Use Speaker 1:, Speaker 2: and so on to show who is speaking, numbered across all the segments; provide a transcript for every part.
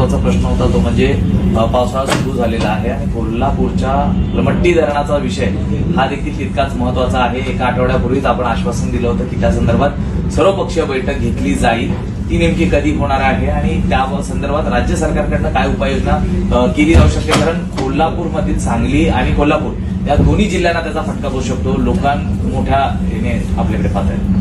Speaker 1: महत्वाचा प्रश्न होता तो म्हणजे पावसाळा सुरू झालेला आहे आणि कोल्हापूरच्या अलमट्टी धरणाचा विषय हा देखील तितकाच महत्वाचा आहे। एका आठवड्यापूर्वीच आपण आश्वासन दिलं होतं की त्या संदर्भात सर्वपक्षीय बैठक घेतली जाईल। ती नेमकी कधी होणार आहे आणि त्या संदर्भात राज्य सरकारकडनं काय उपाययोजना केली जाऊ शकते, कारण कोल्हापूरमधील सांगली आणि कोल्हापूर या दोन्ही जिल्ह्यांना त्याचा फटका बसू शकतो। मोठ्या आपल्याकडे पाहत आहेत।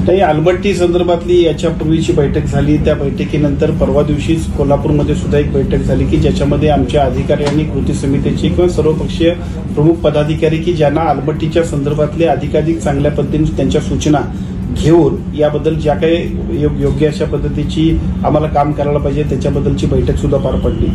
Speaker 2: तर अलमट्टी संदर्भातली याच्यापूर्वीची बैठक झाली, त्या बैठकीनंतर परवा दिवशीच कोल्हापूरमध्ये सुद्धा एक बैठक झाली की ज्याच्यामध्ये आमच्या अधिकाऱ्यांनी कृती समितीची किंवा सर्वपक्षीय प्रमुख पदाधिकारी की ज्यांना अलमट्टीच्या संदर्भातले अधिकाधिक चांगल्या पद्धतीने त्यांच्या सूचना घेऊन याबद्दल ज्या काही योग्य अशा पद्धतीची आम्हाला काम करायला पाहिजे त्याच्याबद्दलची बैठक सुद्धा पार पडली।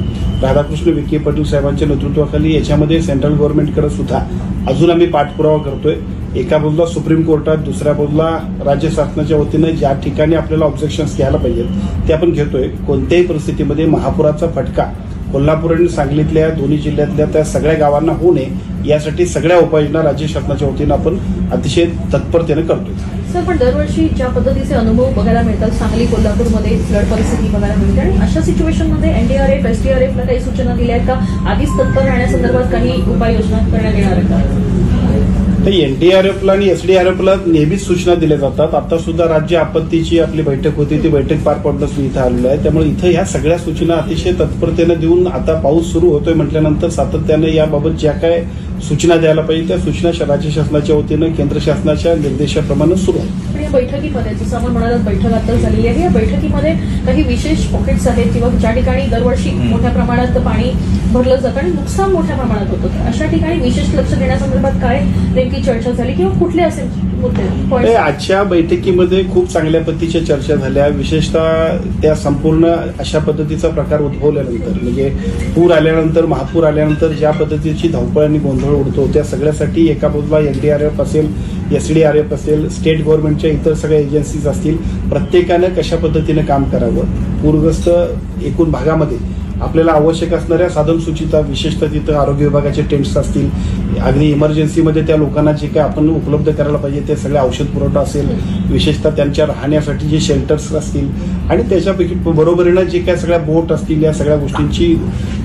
Speaker 2: राधाकृष्ण विखे पाटील साहेबांच्या नेतृत्वाखाली याच्यामध्ये सेंट्रल गव्हर्नमेंटकडे सुद्धा अजून आम्ही पाठपुरावा करतोय। एका बाजूला सुप्रीम कोर्टात, दुसऱ्या बाजूला राज्य शासनाच्या वतीनं ज्या ठिकाणी आपल्याला ऑब्जेक्शन्स घ्यायला पाहिजेत ते आपण घेतोय। कोणत्याही परिस्थितीमध्ये महापुराचा फटका कोल्हापूर आणि सांगलीतल्या दोन्ही जिल्ह्यातल्या त्या सगळ्या गावांना होऊ नये यासाठी सगळ्या उपाययोजना राज्य शासनाच्या वतीनं आपण अतिशय तत्परतेने करतोय।
Speaker 3: सर, पण दरवर्षी ज्या पद्धतीचे अनुभव बघायला मिळतात, सांगली कोल्हापूरमध्ये फ्लड परिस्थिती बघायला मिळते आणि अशा सिच्युएशनमध्ये एनडीआरएफ एसडीआरएफला काही सूचना दिल्या आहेत का? आधीच तत्पर राहण्यासंदर्भात काही उपाययोजना करण्यात येणार आहेत का?
Speaker 2: तर एनडीआरएफला आणि एसडीआरएफला नेहमीच सूचना दिल्या जातात। आता सुद्धा राज्य आपत्तीची आपली बैठक होती, ती बैठक पार पडणंच मी इथं आलेलो आहे। त्यामुळे इथं ह्या सगळ्या सूचना अतिशय तत्परतेने देऊन आता पाऊस सुरू होतोय म्हटल्यानंतर सातत्याने याबाबत ज्या काय सूचना द्यायला पाहिजे त्या सूचना राज्य शासनाच्या वतीनं केंद्र शासनाच्या निर्देशाप्रमाणे सुरू आहेत।
Speaker 3: पण या बैठकीमध्ये जसं आपण म्हणालात बैठक आता झालेली आहे, या बैठकीमध्ये काही विशेष पॉकेट्स आहेत किंवा ज्या ठिकाणी दरवर्षी मोठ्या प्रमाणात पाणी भरलं जातं आणि नुकसान मोठ्या प्रमाणात होतं, अशा ठिकाणी विशेष लक्ष देण्यासंदर्भात काय नेमकी चर्चा झाली किंवा कुठले असेल मुद्दे?
Speaker 2: आजच्या बैठकीमध्ये खूप चांगल्या पद्धतीच्या चर्चा झाल्या। विशेषतः त्या संपूर्ण अशा पद्धतीचा प्रकार उद्भवल्यानंतर म्हणजे पूर आल्यानंतर, महापूर आल्यानंतर ज्या पद्धतीची धावपळ आणि गोंधळ उडतो त्या सगळ्यासाठी एका बाजूला एनडीआरएफ असेल, एसडीआरएफ असेल, स्टेट गव्हर्नमेंटच्या इतर सगळ्या एजन्सीज असतील, प्रत्येकानं कशा पद्धतीनं काम करावं, पूरग्रस्त एकूण भागामध्ये आपल्याला आवश्यक असणाऱ्या साधन सूचिता, विशेषतः तिथं आरोग्य विभागाचे टेंट्स असतील, अगदी इमर्जन्सीमध्ये त्या लोकांना जे काही आपण उपलब्ध करायला पाहिजे ते सगळे औषध पुरवठा असेल, विशेषतः त्यांच्या राहण्यासाठी जे शेल्टर्स असतील आणि त्याच्यापैकी बरोबरीनं जे काही सगळ्या बोट असतील या सगळ्या गोष्टींची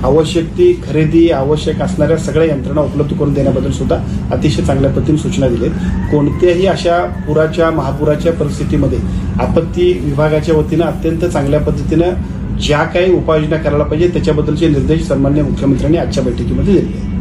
Speaker 2: आवश्यक ती खरेदी, आवश्यक असणाऱ्या सगळ्या यंत्रणा उपलब्ध करून देण्याबद्दल सुद्धा अतिशय चांगल्या पद्धतीने सूचना दिल्या। कोणत्याही अशा पुराच्या, महापुराच्या परिस्थितीमध्ये आपत्ती विभागाच्या वतीनं अत्यंत चांगल्या पद्धतीनं ज्या काही उपाययोजना करायला पाहिजे त्याच्याबद्दलचे निर्देश सन्माननीय मुख्यमंत्र्यांनी आजच्या बैठकीमध्ये दिले आहेत।